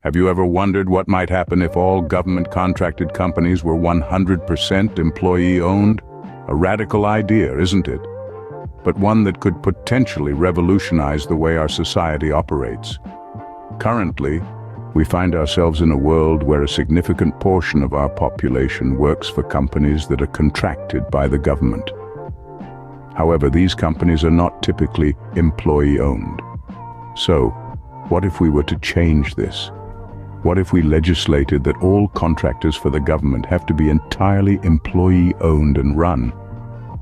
Have you ever wondered what might happen if all government-contracted companies were 100% employee-owned? A radical idea, isn't it? But one that could potentially revolutionize the way our society operates. Currently, we find ourselves in a world where a significant portion of our population works for companies that are contracted by the government. However, these companies are not typically employee-owned. So, what if we were to change this? What if we legislated that all contractors for the government have to be entirely employee-owned and run?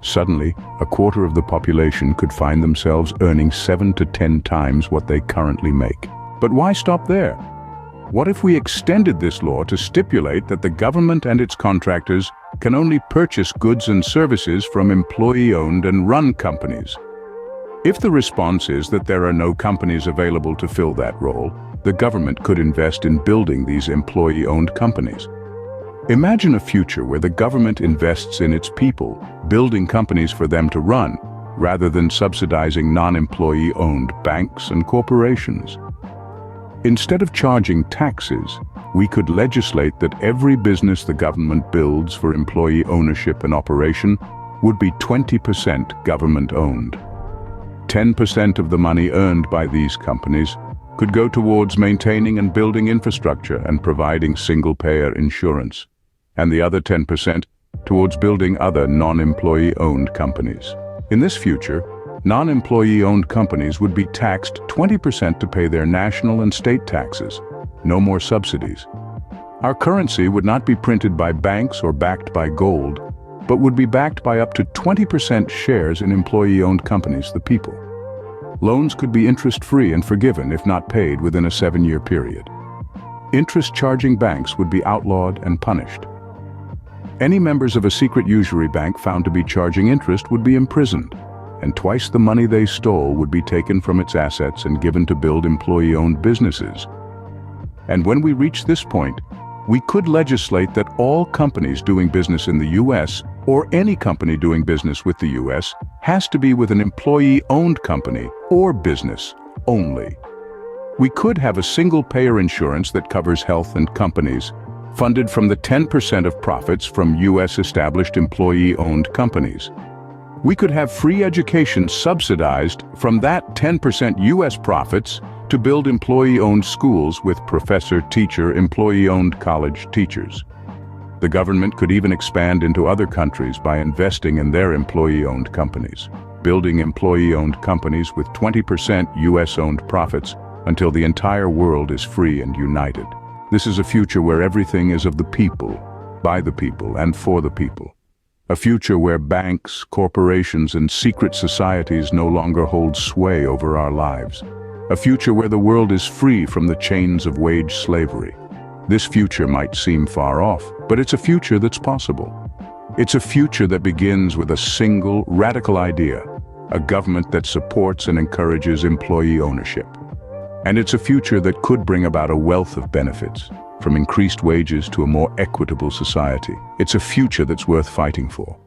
Suddenly, a quarter of the population could find themselves earning 7 to 10 times what they currently make. But why stop there? What if we extended this law to stipulate that the government and its contractors can only purchase goods and services from employee-owned and run companies? If the response is that there are no companies available to fill that role, the government could invest in building these employee-owned companies. Imagine a future where the government invests in its people, building companies for them to run, rather than subsidizing non-employee-owned banks and corporations. Instead of charging taxes, we could legislate that every business the government builds for employee ownership and operation would be 20% government-owned. 10% of the money earned by these companies could go towards maintaining and building infrastructure and providing single-payer insurance, and the other 10% towards building other non-employee-owned companies. In this future, non-employee-owned companies would be taxed 20% to pay their national and state taxes. No more subsidies. Our currency would not be printed by banks or backed by gold, but would be backed by up to 20% shares in employee-owned companies, the people. Loans could be interest-free and forgiven if not paid within a 7-year period. Interest-charging banks would be outlawed and punished. Any members of a secret usury bank found to be charging interest would be imprisoned, and twice the money they stole would be taken from its assets and given to build employee-owned businesses. And when we reach this point, we could legislate that all companies doing business in the U.S. or any company doing business with the U.S. has to be with an employee-owned company or business only. We could have a single-payer insurance that covers health and companies, funded from the 10% of profits from U.S.-established employee-owned companies. We could have free education subsidized from that 10% U.S. profits to build employee-owned schools with professor-teacher employee-owned college teachers. The government could even expand into other countries by investing in their employee-owned companies, building employee-owned companies with 20% U.S.-owned profits until the entire world is free and united. This is a future where everything is of the people, by the people, and for the people. A future where banks, corporations, and secret societies no longer hold sway over our lives. A future where the world is free from the chains of wage slavery. This future might seem far off, but it's a future that's possible. It's a future that begins with a single, radical idea, a government that supports and encourages employee ownership. And it's a future that could bring about a wealth of benefits, from increased wages to a more equitable society. It's a future that's worth fighting for.